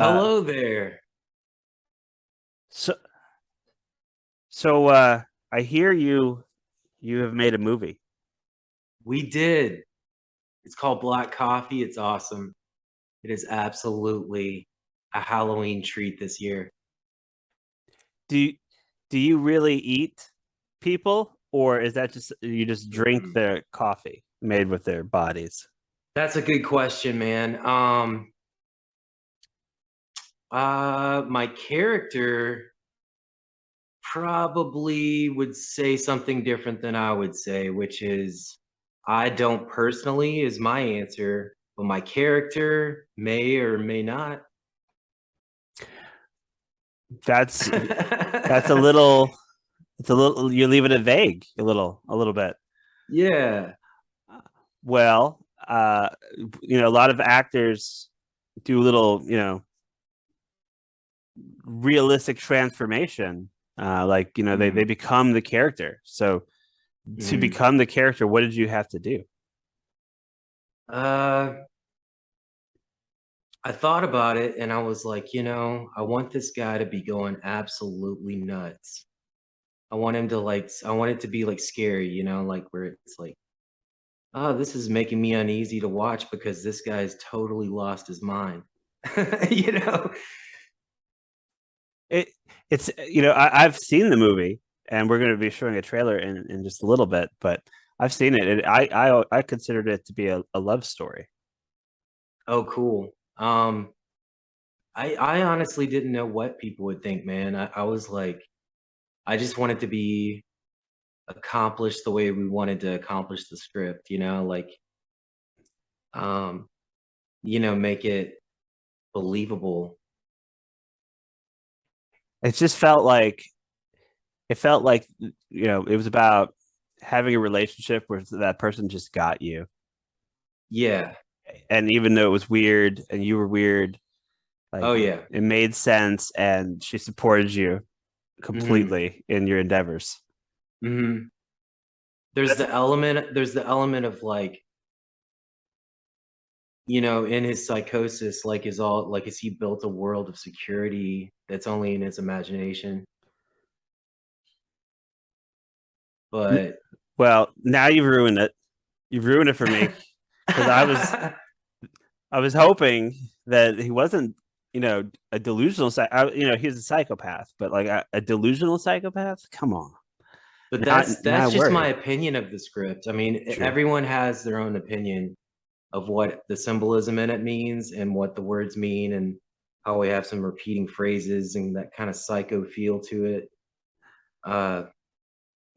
Uh, hello there. so so I hear you have made a movie. We did. It's called Black Coffee. It's awesome. It is absolutely a Halloween treat this year. Do you, do you really eat people, or is that just you just drink Mhm. their coffee made with their bodies? That's a good question, man. My character probably would say something different than I would say, which is I don't personally is my answer, but my character may or may not. That's that's a little it's a little you're leaving it vague a little bit. Yeah. Well, a lot of actors do a little, realistic transformation. Like, they Mhm. become the character. So to Mhm. become the character, what did you have to do? Uh, I thought about it and I was like, I want this guy to be going absolutely nuts. I want it to be like scary, like where it's like, oh, this is making me uneasy to watch because this guy's totally lost his mind. you know? It it's I've seen the movie, and we're going to be showing a trailer in just a little bit, but I've seen it. I considered it to be a love story. Oh, cool. I honestly didn't know what people would think, man. I was like, I just wanted to be accomplished the way we wanted to accomplish the script, like um make it believable. It just felt like it was about having a relationship where that person just got you, Yeah. and even though it was weird and you were weird, like Oh yeah. it made sense, and she supported you hmm completely in your endeavors. hmm That's there's the element of like, in his psychosis, like is he built a world of security that's only in his imagination? But well, now you've ruined it. You've ruined it for me because I was hoping that he wasn't, a delusional he's a psychopath, but like a delusional psychopath. Come on, but now I that's just my worry. opinion of the script. I mean, True. everyone has their own opinion of what the symbolism in it means and what the words mean and how we have some repeating phrases and that kind of psycho feel to it. Uh,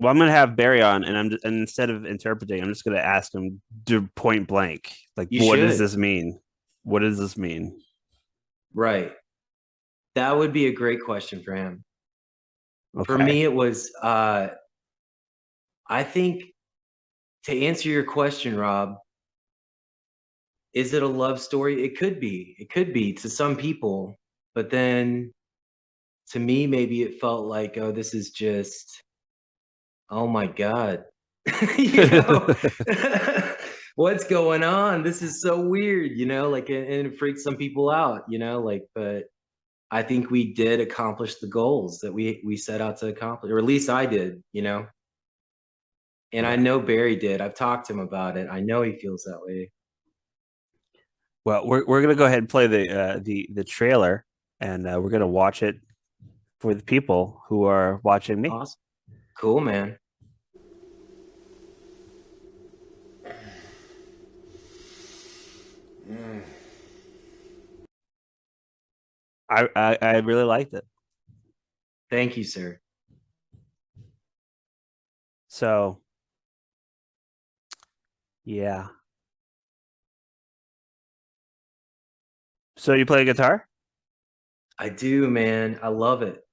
Well, I'm gonna have Barry on, and and instead of interpreting, I'm just gonna ask him to point blank, like, you what does should, this mean? What does this mean? right? That would be a great question for him. For Okay. me, it was, I think to answer your question, Rob, is it a love story? It could be. It could be to some people, but then to me, maybe it felt like, oh, this is just, oh my God, you know, what's going on? This is so weird, like, and it freaks some people out, like, but I think we did accomplish the goals that we set out to accomplish, or at least I did, and I Yeah. know Barry did. I've talked to him about it. I know he feels that way. Well, we're gonna go ahead and play the trailer, and we're gonna watch it for the people who are watching me. Awesome. Cool, man. I really liked it. Thank you, sir. So yeah. So you play guitar? I do, man. I love it.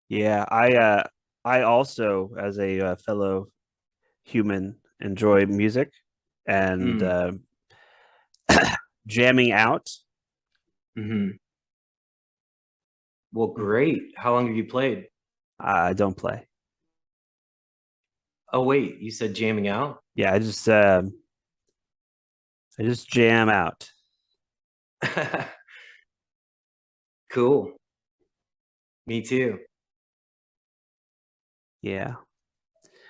Yeah. I also, as a fellow human, enjoy music and Mm. jamming out. hmm Well, great. How long have you played? I don't play. Oh, wait, you said jamming out? Yeah, I just jam out. Cool. Me too. Yeah.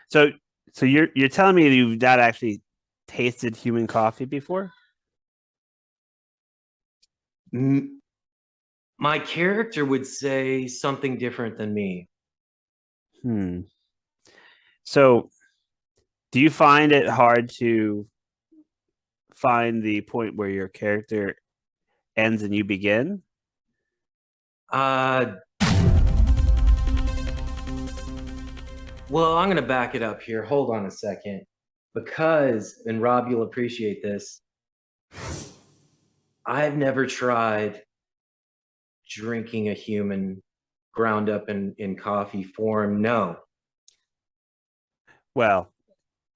So so you're telling me you've not actually tasted human coffee before? M- My character would say something different than me. Hmm. So do you find it hard to find the point where your character ends and you begin? Uh, well, I'm going to back it up here. Hold on a second. Because, and Rob, you'll appreciate this, I've never tried drinking a human ground up in coffee form. No. Well,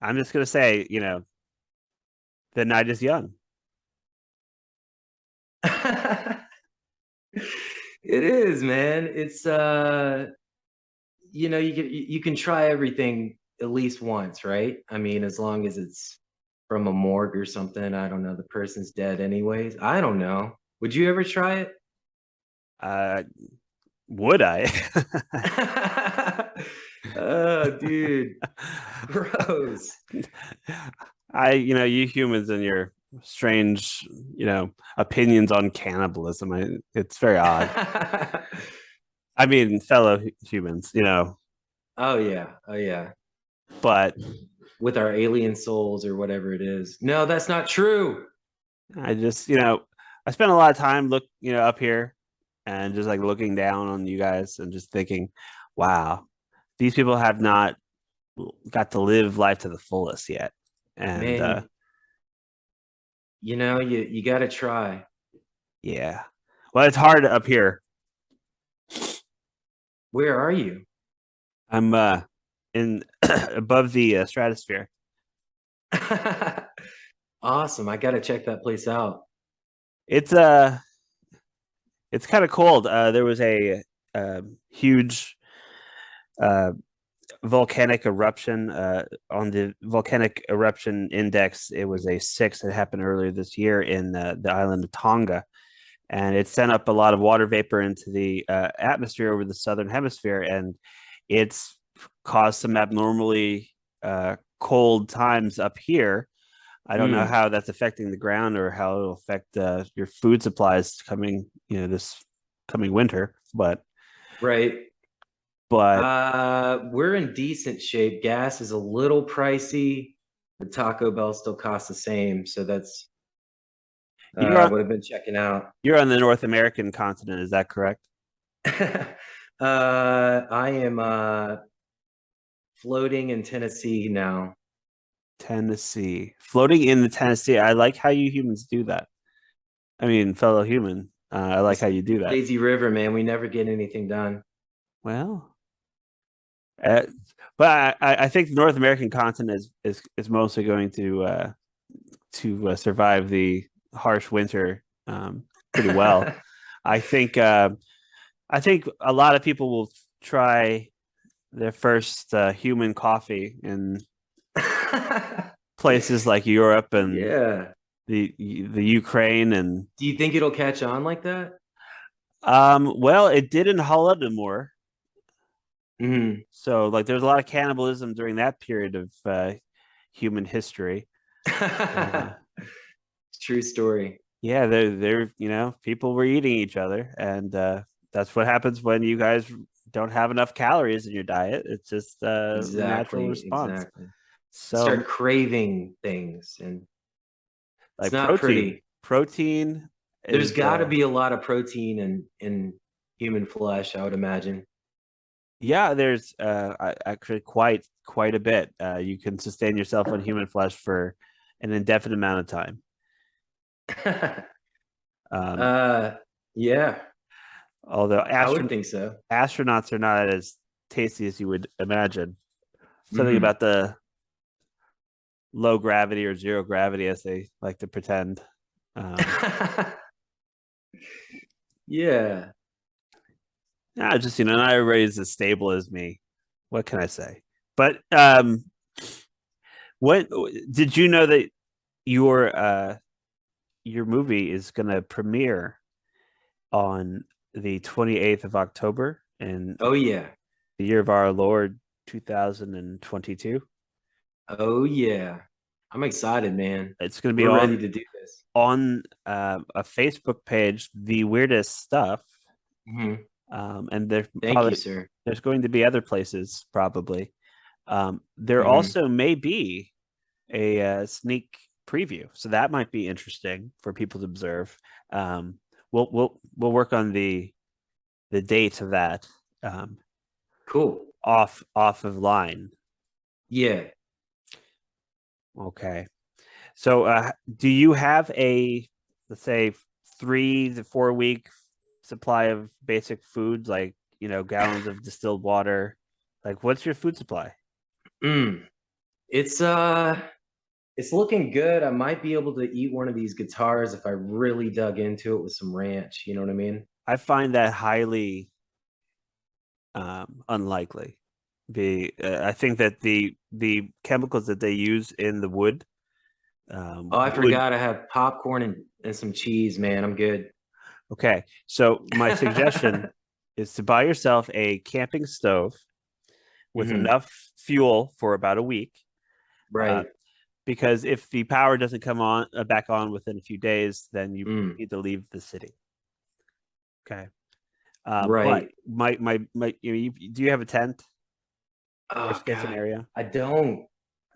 I'm just gonna say, the night is young. It is, man. It's you can try everything at least once, right? I mean, as long as it's from a morgue or something. I don't know. The person's dead anyways. I don't know. Would you ever try it? Uh, would I? Oh, dude, gross. You humans and your strange, opinions on cannibalism. It's very odd. I mean, fellow humans, Oh yeah. Oh yeah. but With our alien souls or whatever it is. No, that's not true. I just, I spent a lot of time up here and just like looking down on you guys and just thinking, wow, these people have not got to live life to the fullest yet. And Man, you got to try. yeah, well, it's hard up here. Where are you? I'm in above the stratosphere. Awesome. I got to check that place out. It's it's kind of cold. There was a huge uh, volcanic eruption on the volcanic eruption index. It was a 6 that happened earlier this year in the island of Tonga, and it sent up a lot of water vapor into the atmosphere over the southern hemisphere, and it's caused some abnormally cold times up here. I don't know Mm, how that's affecting the ground or how it'll affect your food supplies coming, this coming winter. right. But We're in decent shape. Gas is a little pricey. The Taco Bell still costs the same, so that's you're on what I've been checking out. you're on the North American continent, is that correct? I am floating in Tennessee now. Tennessee, floating in the Tennessee. I like how you humans do that. I mean, fellow human, I like This how you do that. lazy river, man. We never get anything done. Well, uh, but I think the North American continent is mostly going to survive the harsh winter pretty well. I think I think a lot of people will try their first human coffee in places like Europe and Yeah. the Ukraine and Do you think it'll catch on like that? well, it did in Holodomor. Mhm. So like there's a lot of cannibalism during that period of human history. Uh, True story. yeah, they're people were eating each other, and that's what happens when you guys don't have enough calories in your diet. It's just a natural Exactly. response. Exactly. So Start craving things, and it's like not protein, pretty. protein There's is got to be a lot of protein in human flesh, I would imagine. yeah, there's actually quite a bit. You can sustain yourself on human flesh for an indefinite amount of time. Um, uh, yeah, although I would think so. astronauts are not as tasty as you would imagine. Something Hmm. about the low gravity or zero gravity, as they like to pretend. Um, Yeah. just not everybody's as stable as me. What can I say? But what did you know that your your movie is going to premiere on the 28th of October in Oh yeah. the year of our Lord 2022. Oh yeah. I'm excited, man. It's going to be We're ready to do this. on a Facebook page, The Weirdest Stuff, Mhm. and there's Thank you, probably sir. there's going to be other places probably. There Mhm. also may be a sneak preview, so that might be interesting for people to observe. Um, we'll work on the date of that um, Cool. off of line. Yeah. Okay. So, do you have a, let's say, 3 to 4 week supply of basic foods, like, gallons of distilled water? Like, what's your food supply? Mm. It's it's looking good. I might be able to eat one of these guitars if I really dug into it with some ranch. You know what I mean? I find that highly unlikely. I think that the chemicals that they use in the wood Oh, I would. forgot I have popcorn and some cheese, man. I'm good. Okay, so my suggestion is to buy yourself a camping stove with Hmm. enough fuel for about a week. Uh, Right. because if the power doesn't come on back on within a few days, then you Mm. need to leave the city. Okay. But Right. do you have a tent? Oh Worst case God. scenario, I don't.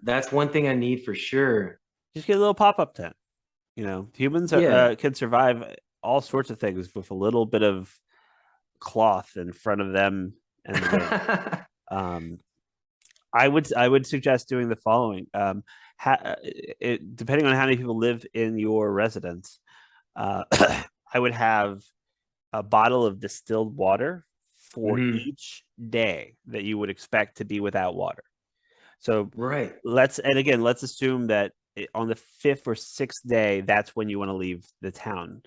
That's one thing I need for sure. just get a little pop up tent. Humans Yeah. can survive all sorts of things with a little bit of cloth in front of them and the wind. Um, I would suggest doing the following. Depending on how many people live in your residence, uh, I would have a bottle of distilled water for Hmm. each day that you would expect to be without water. So Right. let's assume that on the fifth or sixth day, that's when you want to leave the town.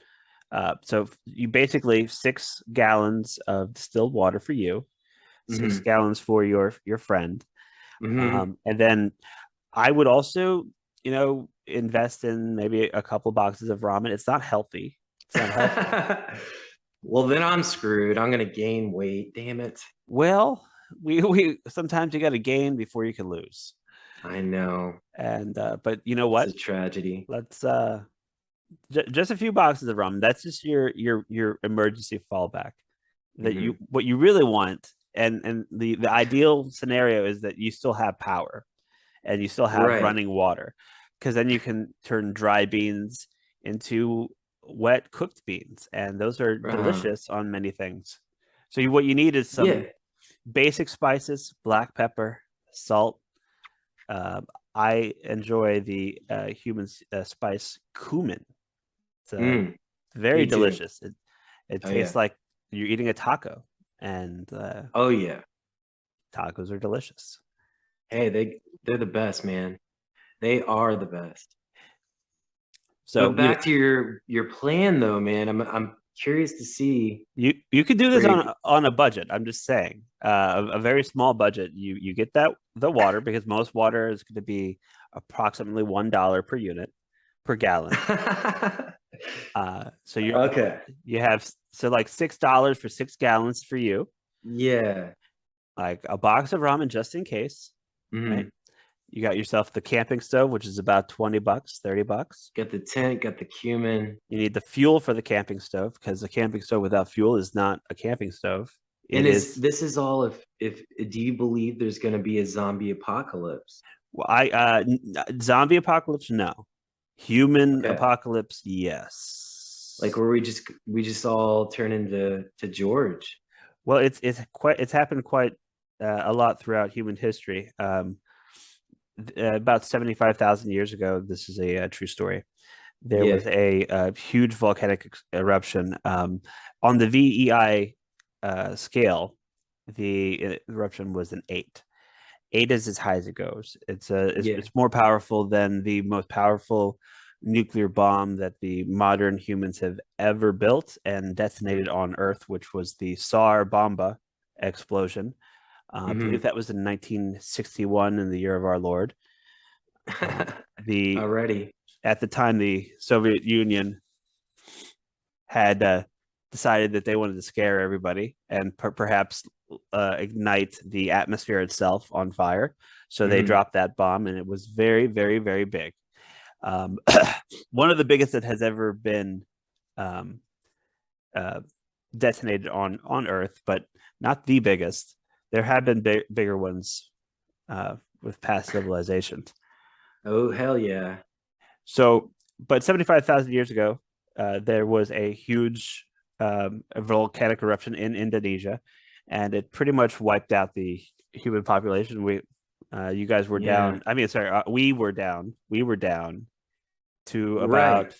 So you basically 6 gallons of distilled water for you, six Hmm. gallons for your friend, Hmm. and then I would also, invest in maybe a couple boxes of ramen. It's not healthy. It's not healthy. Well, then I'm screwed. I'm gonna gain weight. Damn it. Well, we sometimes you got to gain before you can lose. I know. And but you know It's what? a tragedy. Let's just a few boxes of rum. That's just your emergency fallback. That you Hmm. what you really want, and the ideal scenario is that you still have power and you still have Right. running water, because then you can turn dry beans into wet cooked beans, and those are Uh-huh. delicious on many things. So what you need is Yeah. some basic spices: black pepper, salt. Uh, I enjoy the human spice cumin. It's Mm. very Me too. delicious. It Oh tastes yeah. like you're eating a taco, and Oh yeah. tacos are delicious. Hey, they're the best, man. They are the best. So But back to your plan though, man. I'm curious to see you could do this where you on a budget. I'm just saying, a very small budget. You get that the water, because most water is going to be approximately $1 per unit per gallon. So Okay. you have, so like $6 for 6 gallons for you, Yeah. like a box of ramen just in case, right? Hmm. You got yourself the camping stove, which is about $20, $30. Got the tent, got the cumin. You need the fuel for the camping stove, because the camping stove without fuel is not a camping stove. And It is. is all if do you believe there's gonna be a zombie apocalypse? Well, zombie apocalypse, no. Human Okay. apocalypse, Like yes. where we just all turn into to George. Well, it's happened quite a lot throughout human history. About 75,000 years ago, this is a true story. There Yeah. was a huge volcanic eruption. On the VEI scale, the eruption was an 8. 8 is as high as it goes. Yeah. It's more powerful than the most powerful nuclear bomb that the modern humans have ever built and detonated on Earth, which was the Tsar Bomba explosion. I believe Hmm. that was in 1961, in the year of our Lord. The Already. at the time the Soviet Union had decided that they wanted to scare everybody and perhaps ignite the atmosphere itself on fire. So they Hmm. dropped that bomb, and it was very, very, very big. Um, one of the biggest that has ever been um, uh, detonated on Earth, but not the biggest. There have been bigger ones with past civilizations. Oh, hell yeah. So, but 75,000 years ago, there was a huge volcanic eruption in Indonesia, and it pretty much wiped out the human population. You guys were Yeah. down. I mean, sorry, we were down. We were down to Right. about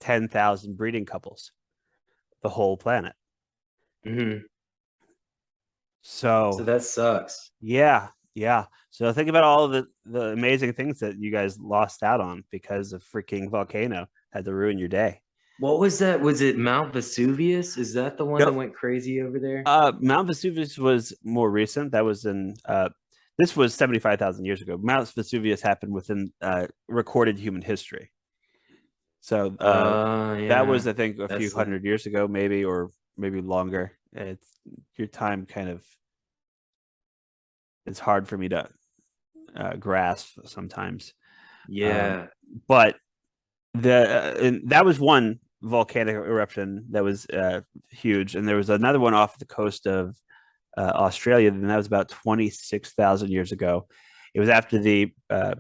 10,000 breeding couples, the whole planet. Hmm. So So, that sucks. yeah, yeah. So think about all of the amazing things that you guys lost out on because of freaking volcano had to ruin your day. What was that? Was it Mount Vesuvius? Is that the one that Nope. went crazy over there? Mount Vesuvius was more recent. That was in this was 75,000 years ago. Mount Vesuvius happened within recorded human history. So that was, Yeah. I think, a few That's like, hundred years ago, maybe, or maybe longer. It's your time kind of it's hard for me to grasp sometimes. Um, yeah. but and that was one volcanic eruption that was huge, and there was another one off the coast of Australia, and that was about 26,000 years ago. It was after the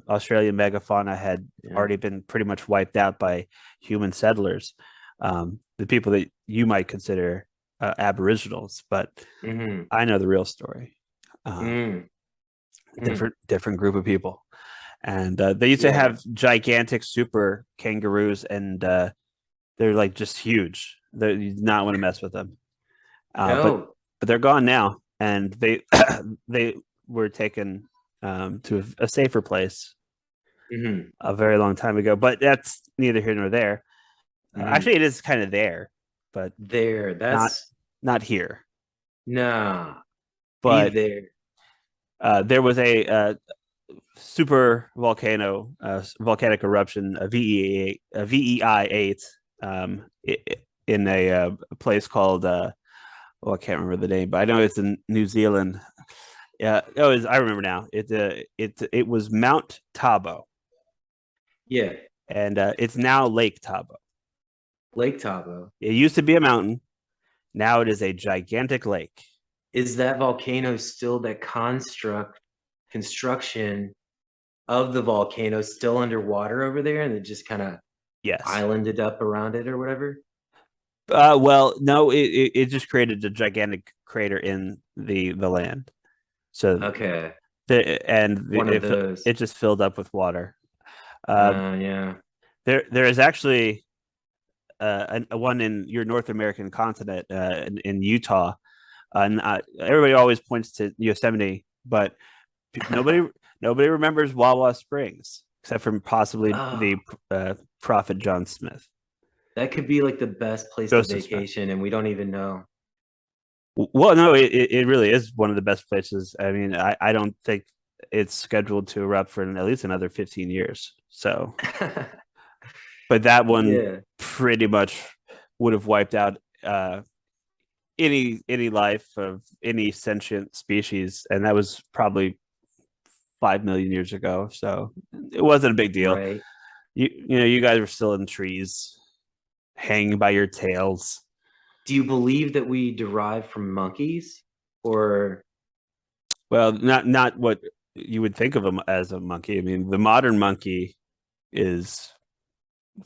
Australian megafauna had Yeah. already been pretty much wiped out by human settlers, the people that you might consider aboriginals. But Hmm. I know the real story. Um, Mm. Mm. different group of people, and they used to Yeah. have gigantic super kangaroos, and they're like just huge. You do not want to mess with them. Uh, but Oh. but they're gone now, and they they were taken to a safer place Hmm. a very long time ago. But that's neither here nor there. Hmm. Actually, it is kind of there, but There. not That's not here. nah. Be But there. there was a super volcano, volcanic eruption, a VEI 8, in a place called I can't remember the name, but I know it's in New Zealand. Yeah, I remember now. It was Mount Tabo, Yeah. and it's now Lake Tabo. Lake Tabo. It used to be a mountain. Now it is a gigantic lake. Is that volcano still that construction of the volcano still underwater over there and it just kind of Yes. islanded up around it or whatever? Well, no, it just created a gigantic crater in the land. So Okay. One of it those. it just filled up with water. Uh, Yeah. there is actually a one in your North American continent, in Utah, and everybody always points to Yosemite, but nobody nobody remembers Wawa Springs except for possibly Oh, the prophet John Smith, that could be like the best place to Joseph Smith. vacation and we don't even know. Well, no, it really is one of the best places. I mean, I don't think it's scheduled to erupt for at least another 15 years. So, but that one Yeah. pretty much would have wiped out any life of any sentient species, and that was probably 5 million years ago. So it wasn't a big deal. Right. You guys were still in trees, hanging by your tails. Do you believe that we derive from monkeys or Well, not what you would think of them as a monkey. I mean, the modern monkey is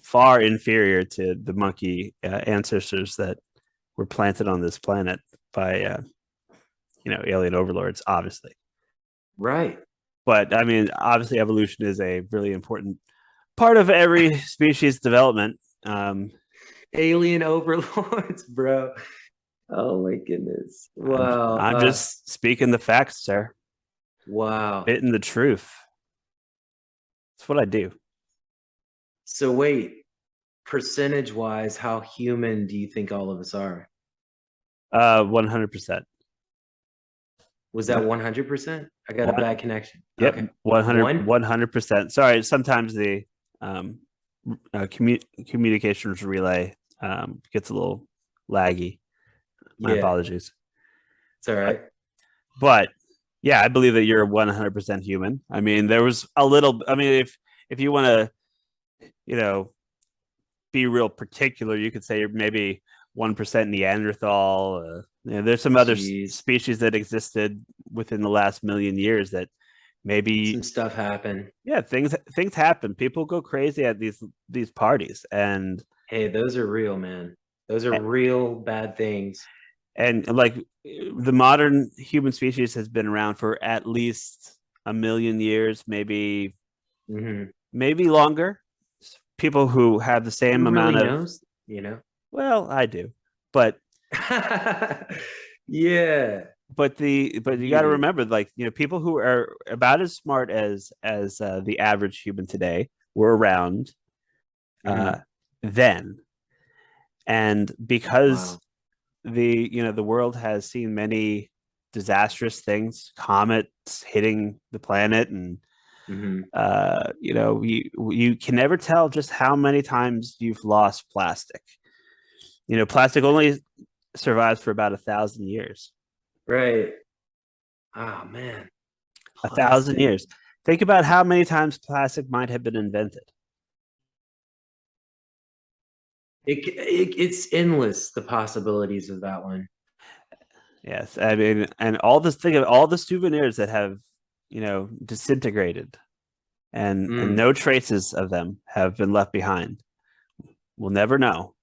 far inferior to the monkey ancestors that were planted on this planet by alien overlords, obviously. right? But I mean, obviously, evolution is a really important part of every species development. Alien overlords, bro. Oh my goodness. Wow. I'm just speaking the facts, sir. Wow. Spitting the truth. That's what I do. So wait, percentage wise, how human do you think all of us are? 100%. Was that 100%? I got a One, bad connection. yep, Okay. 100, One? 100%. Sorry, sometimes the um, communications relay gets a little laggy. My Yeah, apologies. it's all But, right. but yeah, I believe that you're 100% human. I mean, there was a little. I mean, if you want to, you know, be real particular, you could say you're maybe 1% Neanderthal. There's some other Jeez, species that existed within the last million years that maybe, some stuff happened. yeah, things happen. People go crazy at these parties, Hey, those are real, man. Those are real bad things. and like the modern human species has been around for at least a million years, Hmm. maybe longer. People who have the same Who really amount of, knows? You know? well, I do, but Yeah, but you got to maybe. remember, like, people who are about as smart as the average human today were around uh, Hmm. then, and because Wow. the world has seen many disastrous things, comets hitting the planet, and Hmm. you can never tell just how many times you've lost plastic. Plastic only survives for about 1,000 years. Right. Oh man, 1,000 years. plastic. Think about how many times plastic might have been invented. It's endless the possibilities of that one. Yes, I mean, and all this thing of all the souvenirs that have disintegrated, and Mm. no traces of them have been left behind. We'll never know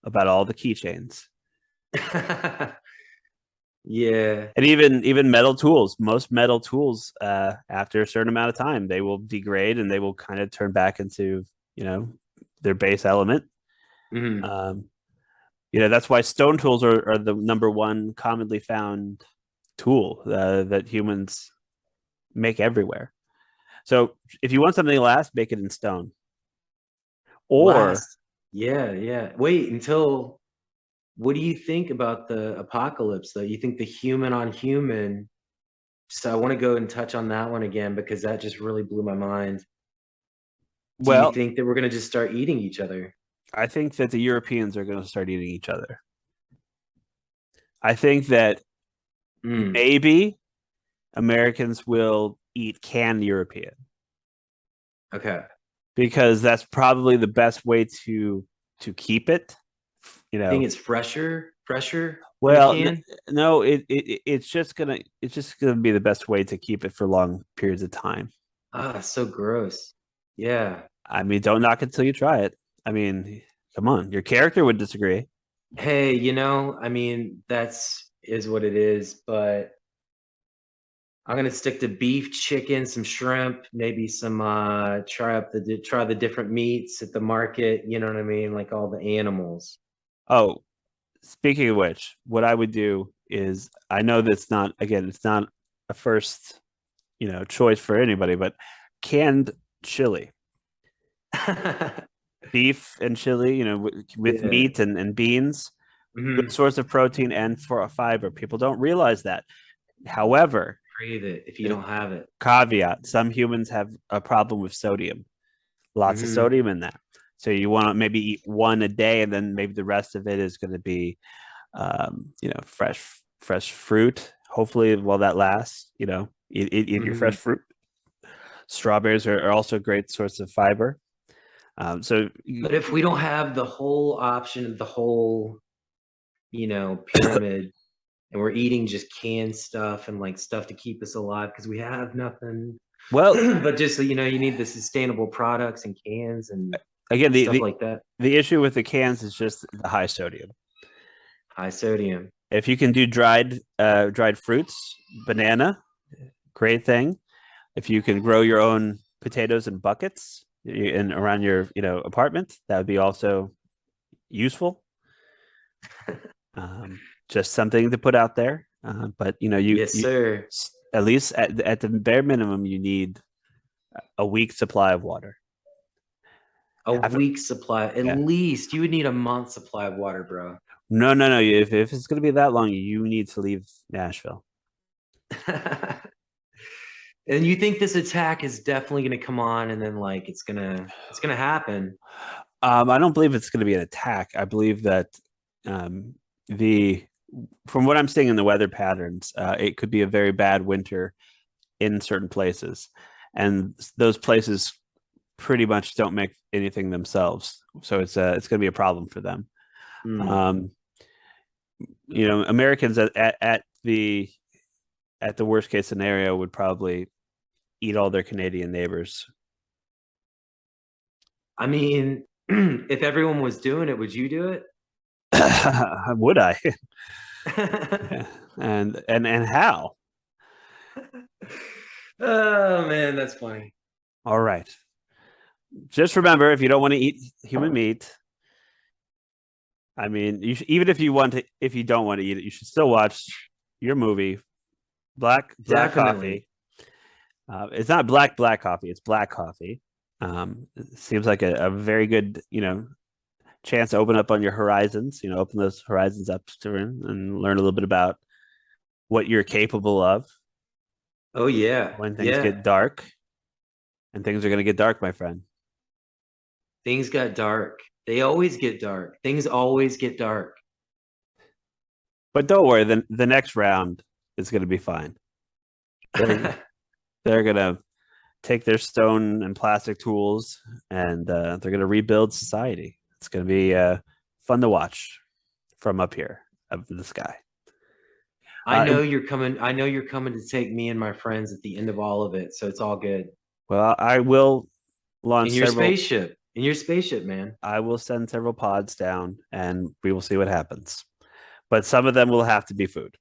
about all the keychains. Yeah. And even metal tools. Most metal tools, after a certain amount of time, they will degrade and they will kind of turn back into you know their base element. Hmm. Um, that's why stone tools are the number one commonly found tool that humans make everywhere. So if you want something to last, make it in stone. Or, Last. Yeah, yeah. Wait until what do you think about the apocalypse though? You think the human on human? So I want to go and touch on that one again because that just really blew my mind. Do you well, think that we're gonna just start eating each other? I think that the Europeans are going to start eating each other. I think that Mm, maybe Americans will eat canned European okay. because that's probably the best way to keep it. You Think know, it's fresher in a well, can? no, it's just gonna be the best way to keep it for long periods of time. Ah, so gross. Yeah. I mean, don't knock it till you try it. I mean, come on, your character would disagree. Hey, I mean, that's is what it is, but I'm gonna stick to beef, chicken, some shrimp, maybe some try the different meats at the market, you know what I mean? Like all the animals. Oh, speaking of which, what I would do is, I know that's not, again, it's not a first, choice for anybody, but canned chili, beef and chili, with Yeah. meat and beans, good Hmm. source of protein and for a fiber. People don't realize that. However, Crave it if you there's don't have it. caveat: some humans have a problem with sodium, lots of Hmm. sodium in that. So you want to maybe eat one a day, and then maybe the rest of it is going to be fresh fruit. Hopefully, while that lasts, eat your fresh Hmm. fruit. Strawberries are also a great source of fiber. So But if we don't have the whole option, the whole, pyramid, and we're eating just canned stuff and like stuff to keep us alive because we have nothing, well, but just you need the sustainable products and cans and again, the, stuff the like that. the issue with the cans is just the high sodium. High sodium. If you can do dried fruits, banana, great thing. If you can grow your own potatoes in buckets in around your apartment, that would be also useful. Just something to put out there. But Yes, sir. at least at the bare minimum, you need a week supply of water. A Half, week supply, at yeah. least you would need a month supply of water, bro. No, no, no. If it's going to be that long, you need to leave Nashville. And you think this attack is definitely going to come on, and then like it's gonna happen. I don't believe it's going to be an attack. I believe that um, the from what I'm seeing in the weather patterns, it could be a very bad winter in certain places, and those places pretty much don't make anything themselves. So it's going to be a problem for them. Hmm. Um, Americans at the worst case scenario would probably eat all their Canadian neighbors. I mean, if everyone was doing it, would you do it? Would I? And how? Oh man, that's funny. All right. Just remember, if you don't want to eat human meat, I mean, even if if you don't want to eat it, you should still watch your movie, Black Definitely. Coffee. It's not black coffee; it's black coffee. It seems like a very good, chance to open up on your horizons. Open those horizons up to and learn a little bit about what you're capable of Oh yeah. when things Yeah. get dark, and things are going to get dark, my friend. Things got dark. They always get dark. Things always get dark. But don't worry, the next round is going to be fine. They're they're going to take their stone and plastic tools, and they're going to rebuild society. It's going to be fun to watch from up here of the sky. Uh, I know you're coming to take me and my friends at the end of all of it, so it's all good. well, I will launch In your several. spaceship. In your spaceship, man. I will send several pods down, and we will see what happens. But some of them will have to be food.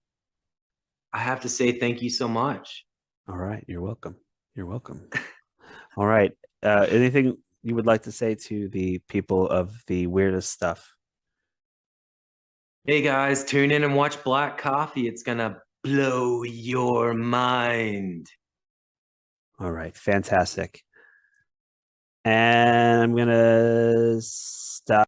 I have to say thank you so much. All right, you're welcome. You're welcome. All right. Anything you would like to say to the people of the weirdest stuff? Hey guys, tune in and watch Black Coffee. It's gonna blow your mind. All right, fantastic. And I'm gonna stop.